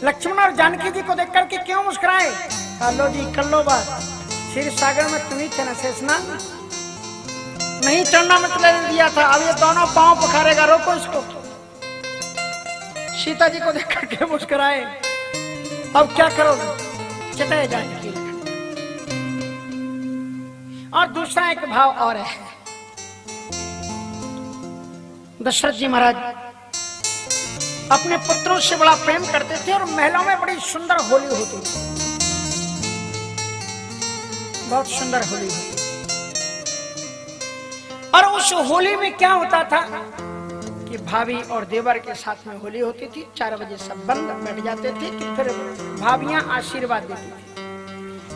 लक्ष्मण और जानकी जी को देख करके क्यों मुस्कुराए? लो जी कर लो बात, क्षीर सागर में तुम्ही थे ना शेषनाग, नहीं चढ़ना मत ले दिया था, अब ये दोनों पांव पखारेगा, रोको इसको। सीता जी को देख करके मुस्कुराए, अब क्या करोगे? चिताए जानकी। और दूसरा एक भाव और है, दशरथ जी महाराज अपने पुत्रों से बड़ा प्रेम करते थे और महलों में बड़ी सुंदर होली होती थी, बहुत सुंदर होली होती। और उस होली में क्या होता था कि भाभी और देवर के साथ में होली होती थी, 4 बजे सब बंद बैठ जाते थे कि फिर भाभियां आशीर्वाद देती थी।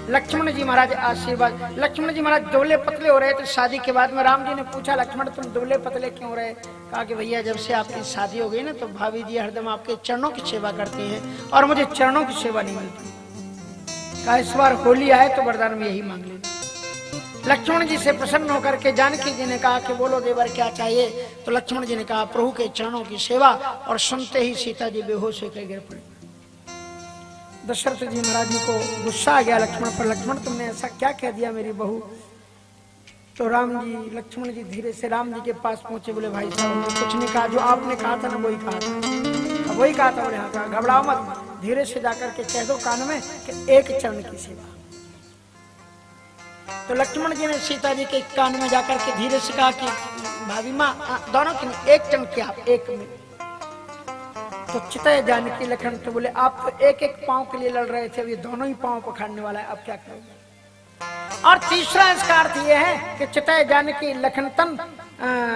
लक्ष्मण जी महाराज आशीर्वाद, लक्ष्मण जी महाराज दुबले पतले हो रहे थे शादी के बाद में। राम जी ने पूछा, लक्ष्मण तुम दुबले पतले क्यों रहे? कहा कि भैया जब से आपकी शादी हो गई ना तो भाभी जी हरदम आपके चरणों की सेवा करती हैं और मुझे चरणों की सेवा नहीं मिलती। कहा इस बार होली आए तो वरदान में यही मांग लेना। लक्ष्मण जी से प्रसन्न होकर के जानकी जी ने कहा कि बोलो देवर क्या चाहिए? तो लक्ष्मण जी ने कहा प्रभु के चरणों की सेवा, और सुनते ही सीता जी बेहोश होकर गिर पड़ी। दशरथ जी महाराज जी को गुस्सा आ गया लक्ष्मण पर, लक्ष्मण तुमने ऐसा क्या कह दिया मेरी बहू? तो राम जी, लक्ष्मण जी धीरे से राम जी के पास पहुंचे, बोले भाई साहब हमने कुछ नहीं कहा, जो आपने कहा था ना वही कहा था, वही कहा था। बोले हाँ कहा, घबराओ मत, धीरे से जाकर के कह दो कान में कि एक चरण की सेवा। तो लक्ष्मण जी ने सीता जी के कान में जाकर के धीरे से कहा कि भाभी माँ दोनों की नहीं, एक चरण की, आप एक में। तो चिताए जानकी लखन तो बोले आप तो एक एक पांव के लिए लड़ रहे थे, अब ये दोनों ही पांव पखाड़ने वाला है, अब क्या करोगे? और तीसरा इसका अर्थ ये है कि चिताए जानकी लखनतन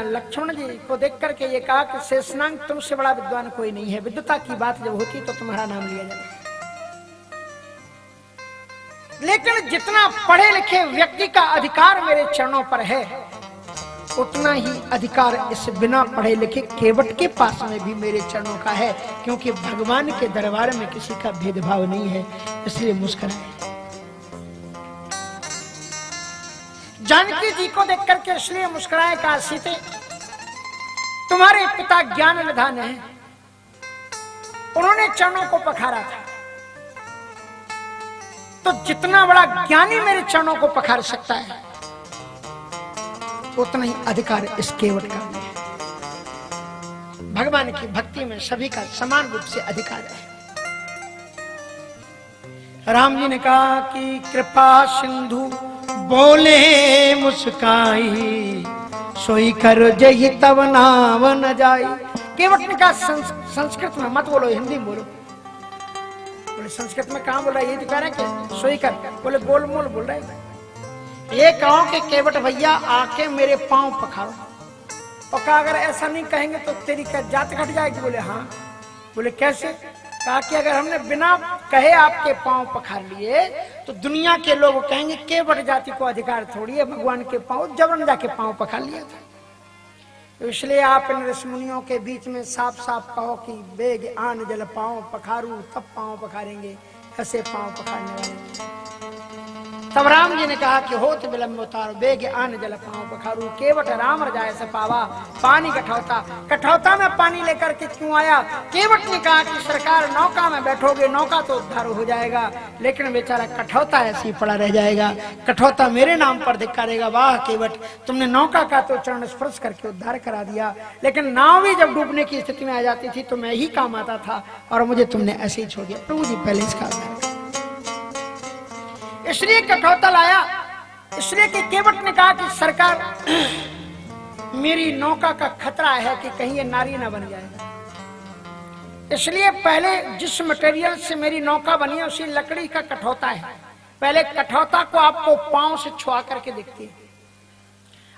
लक्ष्मण जी को देख करके ये कहा कि शेषनाग तुमसे बड़ा विद्वान कोई नहीं है, विद्वता की बात जब होती तो तुम्हारा नाम लिया जाए। लेकिन जितना पढ़े लिखे व्यक्ति का अधिकार मेरे चरणों पर है, उतना ही अधिकार इस बिना पढ़े लिखे केवट के पास में भी मेरे चरणों का है, क्योंकि भगवान के दरबार में किसी का भेदभाव नहीं है। इसलिए मुस्कुराए। जानकी जी को देख करके इसलिए मुस्कुराए, कहा सीते तुम्हारे पिता ज्ञान निधान है, उन्होंने चरणों को पखारा था, तो जितना बड़ा ज्ञानी मेरे चरणों को पखार सकता है उतना ही अधिकार इस केवट का भी है। भगवान की भक्ति में सभी का समान रूप से अधिकार है। राम जी ने कहा कि कृपा सिंधु बोले मुस्काई, सोई कर जही तब नाव न जाई। केवट ने कहा संस्कृत में मत बोलो, हिंदी में बोलो। बोले संस्कृत में कहाँ बोल रहा है? ये तो कह रहे हैं कि सोई कर। बोले बोल मोल बोल रहे हैं। ये कहो कि केवट भैया आके मेरे पांव पखारो। और कहा अगर ऐसा नहीं कहेंगे तो तेरी क्या जात घट जाएगी? बोले हाँ। बोले कैसे? कहा कि अगर हमने बिना कहे आपके पांव पखार लिए तो दुनिया के लोग कहेंगे केवट जाति को अधिकार थोड़ी है भगवान के पांव जबरन जाके पांव पखार लिया था। तो इसलिए आप इन ऋषि मुनियों के बीच में साफ साफ कहो कि बेग आन जल पांव पखारू, तब पांव पखारेंगे, ऐसे पांव पखारने वाले। तब राम जी ने कहा कि होत विलंब उतारो, बेग आन जल पांव पखारू, केवट राम रजाए से पावा, पानी कठौता। कठौता में पानी लेकर के क्यों आया? केवट ने कहा कि सरकार नौका में बैठोगे, नौका तो उद्धार हो जाएगा, लेकिन बेचारा कठौता ऐसे ही पड़ा रह जाएगा, कठौता मेरे नाम पर धिक्कारेगा। वाह केवट, तुमने नौका का तो चरण स्पर्श करके उद्धार करा दिया, लेकिन नाव भी जब डूबने की स्थिति में आ जाती थी तो मैं ही काम आता था और मुझे तुमने ऐसे ही छोड़ दिया। प्रभु जी पहले इसका इसलिए कठौता लाया, इसलिए कि केवट ने कहा कि सरकार मेरी नौका का खतरा है कि कहीं ये नारी ना बन जाए। इसलिए पहले जिस मटेरियल से मेरी नौका बनी है उसी लकड़ी का कठौता है। पहले कठौता को आपको पांव से छुआ करके देखती है।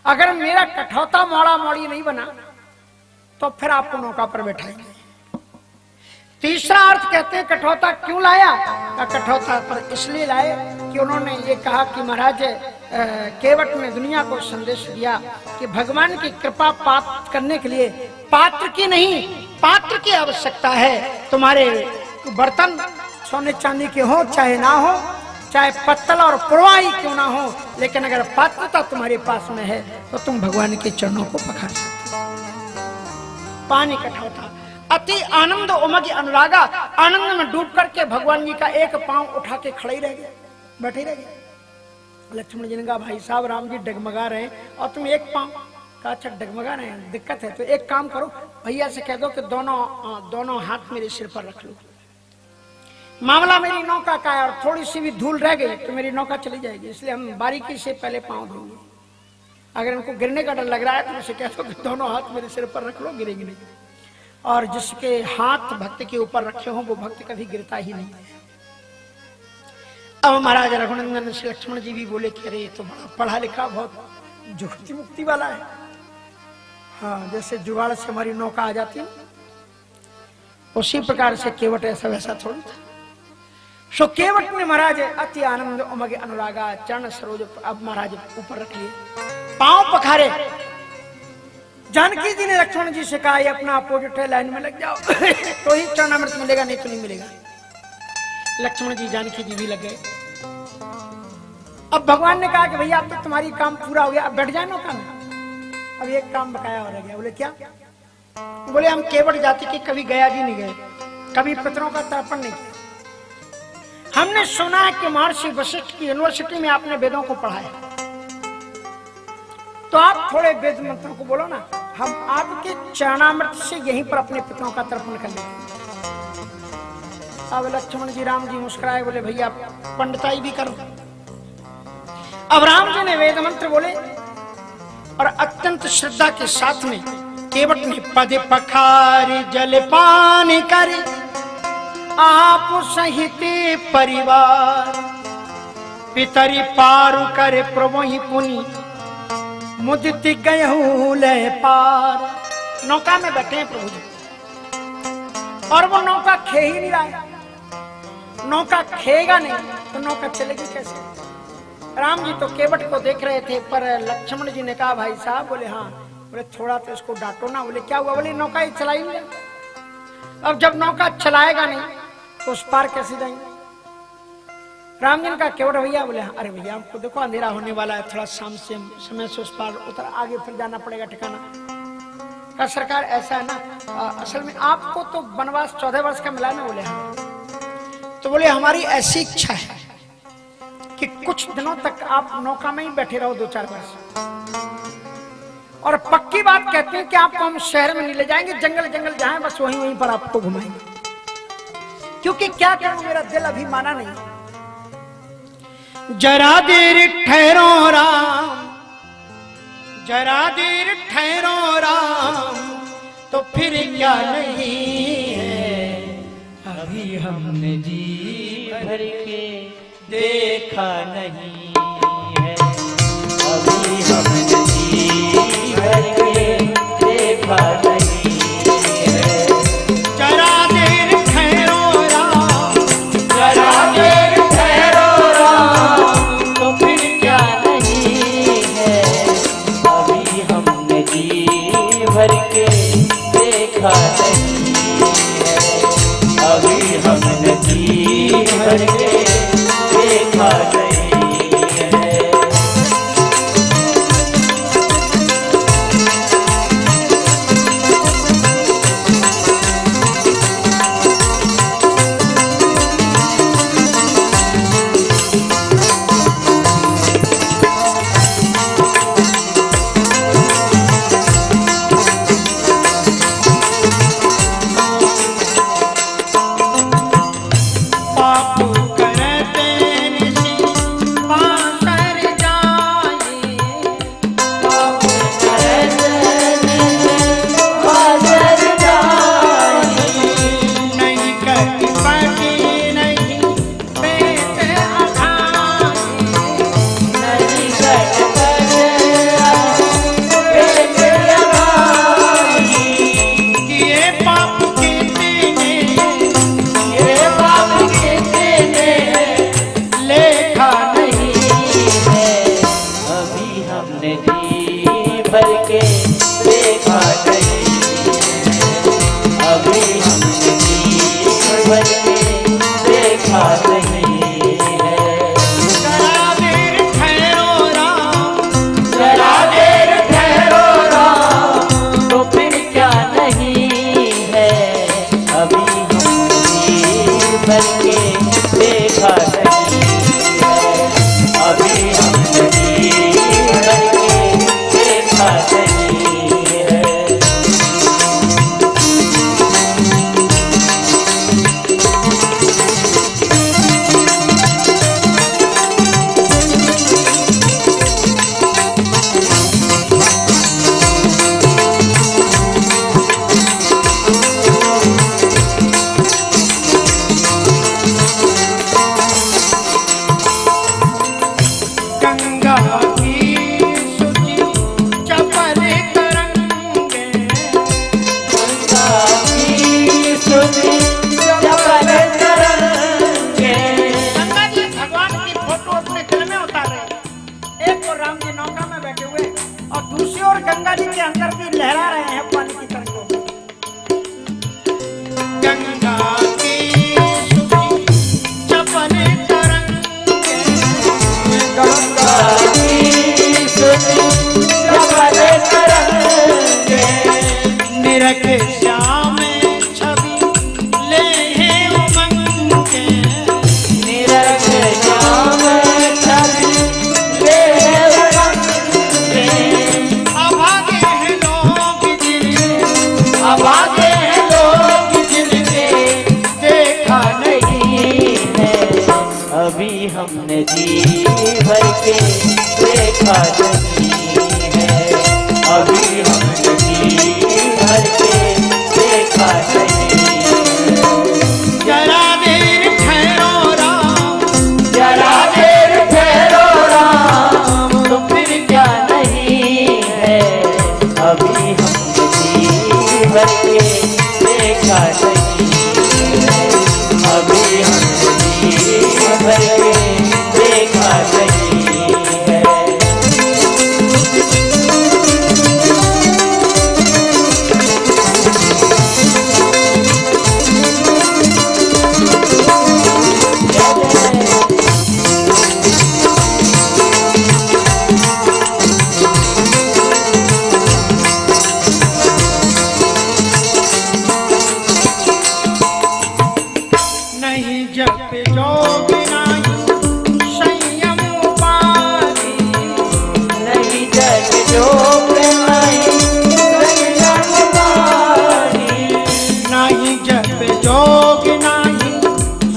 अगर मेरा कठौता मोड़ा मोड़ी नहीं बना तो फिर आपको नौका पर बैठाएंगे। तीसरा अर्थ कहते हैं कठौता क्यों लाया? कठौता पर इसलिए लाए कि उन्होंने ये कहा कि महाराज केवट ने दुनिया को संदेश दिया कि भगवान की कृपा प्राप्त करने के लिए पात्र की नहीं पात्र की आवश्यकता है। तुम्हारे बर्तन सोने चांदी के हो चाहे ना हो, चाहे पत्तल और पुरवाई क्यों ना हो, लेकिन अगर पात्रता तुम्हारे पास में है तो तुम भगवान के चरणों को पखार सकते हो। पानी कठौता। अति आनंद उमगी अनुरागा, आनंद में डूब करके भगवान जी का एक पांव उठा के खड़े ही रह गया, बैठे रह गया। लक्ष्मण जी ने कहा भाई साहब राम जी डगमगा रहे हैं और तुम एक पांव का, अच्छा डगमगा रहे हैं, दिक्कत है तो एक काम करो, भैया से कह दो कि दोनों हाथ मेरे सिर पर रख लो। मामला मेरी नौका का है और थोड़ी सी भी धूल रह गई तो मेरी नौका चली जाएगी, इसलिए हम बारीकी से पहले पांव धोंगे। अगर इनको गिरने का डर लग रहा है तो मुझे कह दो कि दोनों हाथ मेरे सिर पर रख लो, गिरेगी नहीं। और जिसके हाथ भक्त के ऊपर रखे हो वो भक्त कभी गिरता ही नहीं। अब महाराज रघुनंदन श्री लक्ष्मण जी भी बोले कि अरे तो बड़ा पढ़ा लिखा, बहुत जुक्ति मुक्ति वाला है। हाँ, जैसे जुगाड़ से हमारी नौका आ जाती है उसी प्रकार से केवट ऐसा वैसा थोड़ी था। सो केवट ने महाराज अति आनंद उमगे अनुरागा चरण सरोज, अब महाराज ऊपर रख लिए, पांव पखारे। जानकी जी ने लक्ष्मण जी से कहा ये अपना अपोजिट है, लाइन में लग जाओ तो ही चरणामृत मिलेगा, नहीं तो नहीं मिलेगा। लक्ष्मण जी जानकी जी भी लग गए। अब भगवान ने कहा कि भैया अब तो तुम्हारी काम पूरा हो गया, अब बैठ जाए नौका में। अब एक काम बकाया हो रह गया। बोले क्या? बोले हम केवट जाति के कभी गया जी नहीं गए, कभी पितरों का तर्पण नहीं किया। हमने सुना है कि महर्षि वशिष्ठ की यूनिवर्सिटी में आपने वेदों को पढ़ाया, तो आप थोड़े वेद मंत्रों को बोलो ना, हम आपके चरणामृत से यहीं पर अपने पितरों का तर्पण कर लेते। अब लक्ष्मण जी राम जी मुस्कुराए, बोले भैया पंडिताई भी करो। अब राम जी ने वेद मंत्र बोले और अत्यंत श्रद्धा के साथ में केवट ने पद पखारे जल पान करे आप सहित परिवार, पितरी पारु करे प्रभु ही पुनि मुदित गयहु लय पार। नौका में बैठे हैं प्रभु जी और वो नौका खे ही नहीं रहा है। नौका खेगा नहीं तो नौका चलेगी कैसे? राम जी तो केवट को देख रहे थे, पर लक्ष्मण जी ने कहा भाई साहब, बोले हाँ, बोले थोड़ा तो इसको डांटो ना। बोले क्या हुआ? बोले नौका ही चलाई नहीं। अब जब नौका चलाएगा नहीं तो उस पार कैसे जाएंगे? राम जी ने कहा केवट भैया, बोले हाँ, अरे भैया हमको देखो अंधेरा होने वाला है, थोड़ा शाम से समय से उस पार उतर आगे फिर जाना पड़ेगा ठिकाना। कहा सरकार ऐसा है ना, असल में आपको तो वनवास 14 वर्ष का मिला ना। बोले हाँ। तो बोले हमारी ऐसी इच्छा है कि कुछ दिनों तक आप नौका में ही बैठे रहो, 2-4 वर्ष, और पक्की बात कहते हैं कि आपको हम शहर में नहीं ले जाएंगे, जंगल जंगल जाएं, बस वहीं पर आपको घुमाएंगे। क्योंकि क्या करूं, मेरा दिल अभी माना नहीं। जरा देर ठहरो राम, जरा देर ठहरो राम, तो फिर क्या नहीं है, अभी हमने जी भर के देखा नहीं है, अभी हमने जी भर के देखा नहीं है। जरा देर ठहरो राम, जरा देर ठहरो राम, तो फिर क्या नहीं है, अभी हमने जी भर के देखा नहीं है, अभी हमने जी भर के देखा नहीं है। के देखा नहीं है, अभी हमने जी भर के देखा नहीं है। गंगा की शुचि चपल तरंगे, गंगा की शुचि चपल तरंगे। गंगा जी भगवान की फोटो अपने दिल में उतारे। एक और राम जी नौका में बैठे हुए और दूसरी ओर गंगा जी के अंदर भी लहरा रहे हैं पानी की तरंगों में। गंगा की शुचि चपल तरंगे, गंगा की शुचि चपल तरंगे। निरख श्याम छवि ले हैं उमंग के, निरख श्याम छवि ले रंगे। अभागे हैं लोग जिन्हें, अभागे हैं लोग जिनके देखा नहीं है, अभी हमने जी भर के देखा नहीं है, अभी हमने जी भर के देखा नहीं है। जरा देर ठहरो राम, जरा देर ठहरो राम, तो फिर क्या नहीं है, अभी हमने जी भर के देखा नहीं है, अभी हमने जी भर के देखा नहीं है। नहीं जप जोग नाही संयम उपाधि, नहीं जग जोग नहीं संयम वाणी, नहीं जप जोग नाही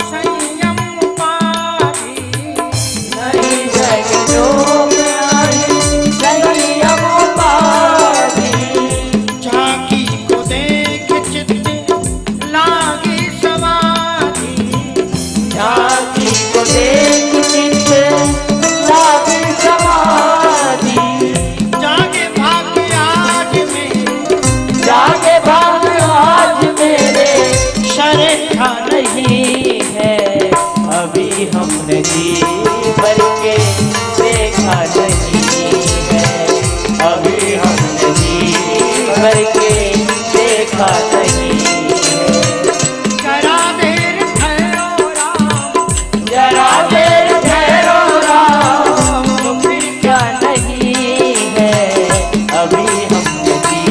संयम उपाधि। नहीं जग जोग नहीं संयम वाणी। झांकी को देख चित्त लागी समाधि, झांकी को देख चित्त लागी समाधि। जागे भाग्य आज मेरे, जागे भाग आज मेरे शरेखा नहीं है, अभी हमने जी भर के देखा नहीं है, अभी हमने जी भर के देखा नहीं है। जरा देर ठहरो राम, जरा देर ठहरो राम, तो फिर क्या नहीं है, अभी हमने जी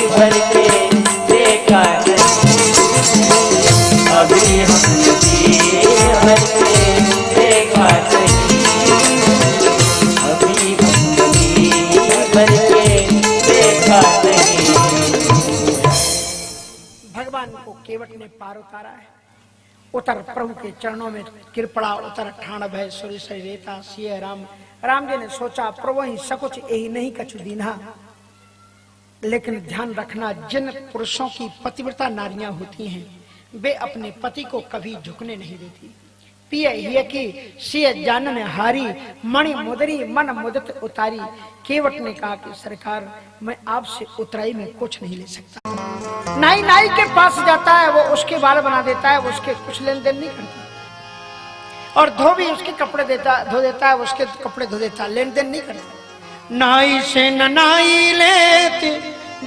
भर के देखा नहीं है, अभी हमने जी भर के देखा नहीं है, अभी हमने जी भर के देखा नहीं है। भगवान को केवट ने पार उतारा है। उतर प्रभु के चरणों में कृपड़ा उतर ठाण भय सुरेश रेता सिय राम। राम जी ने सोचा प्रभु ही सकुच यही नहीं कछु दीना, लेकिन ध्यान रखना जिन पुरुषों की पतिव्रता नारियां होती हैं वे अपने पति को कभी झुकने नहीं देती। पिय हिय की सिय जानन हारी, मणि मुदरी मन मुदित उतारी। केवट ने कहा कि सरकार मैं आपसे उतराई में कुछ नहीं ले सकता। नाई नाई के पास जाता है, वो उसके बाल बना देता है, वो उसके कुछ लेन देन नहीं करता। और धोबी उसके कपड़े धो देता है, उसके कपड़े धो देता है, लेन देन नहीं करता। नाई से न नाई लेते,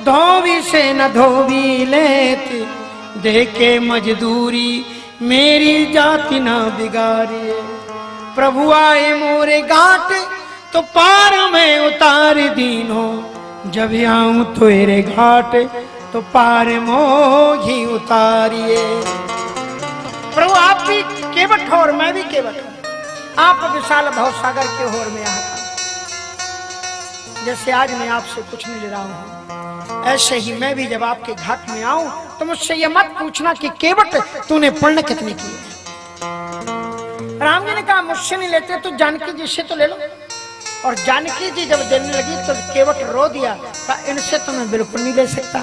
धोबी से न धोबी लेते, देखे मजदूरी मेरी जाति ना बिगाड़िए। प्रभु आए मोरे घाट तो पार में उतार दीनो, जब आऊं तेरे घाट तो पार मोही उतारिए। प्रभु आप भी केवट हो और मैं भी केवट हूं। आप विशाल भव सागर के हो और मैं यहाँ का। जैसे आज मैं आपसे कुछ नहीं ले रहा हूं, ऐसे ही मैं भी जब आपके घाट में आऊं तो मुझसे ये मत पूछना कि केवट तूने पुण्य कितने किए। राम जी ने कहा मुझसे नहीं लेते तो जानकी जी से तो ले लो। और जानकी जी जब देने लगी तो केवट रो दिया, कहा इनसे तो मैं बिल्कुल नहीं ले सकता।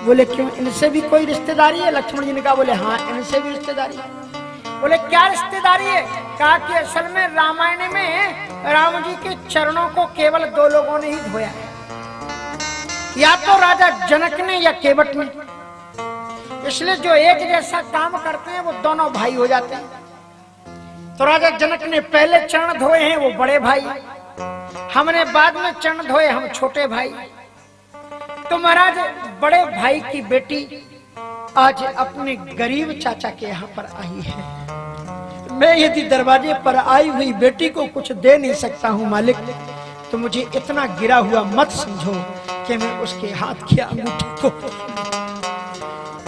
बोले क्यों, इनसे भी कोई रिश्तेदारी है? लक्ष्मण जी ने कहा बोले हाँ इनसे भी रिश्तेदारी है। बोले क्या रिश्तेदारी है? कहा कि असल में रामायण में राम जी के चरणों को केवल 2 लोगों ने ही धोया है, या तो राजा जनक ने या केवट ने। इसलिए जो एक जैसा काम करते हैं वो दोनों भाई हो जाते हैं। तो राजा जनक ने पहले चरण धोए हैं, वो बड़े भाई। हमने बाद में चरण धोए, हम छोटे भाई। तो महाराज बड़े भाई की बेटी आज अपने गरीब चाचा के यहाँ पर आई है। मैं यदि दरवाजे पर आई हुई बेटी को कुछ दे नहीं सकता हूँ मालिक, तो मुझे इतना गिरा हुआ मत समझो कि मैं उसके हाथ की अंगूठी को।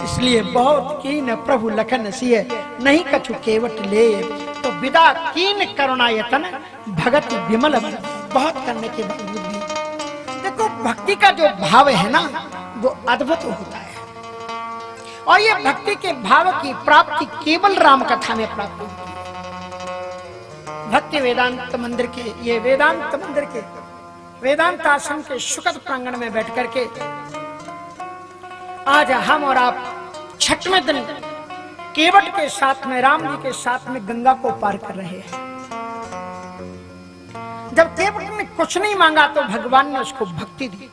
इसलिए बहुत कीन प्रभु लखन सिय, नहीं कछु केवट ले, तो विदा कीन करुणायतन भगत विमल बन। बहुत करने के बावजूद भी देखो भक्ति का जो भाव है ना वो अद्भुत होता है। और ये भक्ति के भाव की प्राप्ति केवल राम कथा में प्राप्त होती है। भक्ति वेदांत मंदिर के, ये वेदांत मंदिर के वेदांत आश्रम के सुखद प्रांगण में बैठ करके आज हम और आप 6वें दिन केवट के साथ में, राम जी के साथ में गंगा को पार कर रहे हैं। जब केवट ने कुछ नहीं मांगा तो भगवान ने उसको भक्ति दी।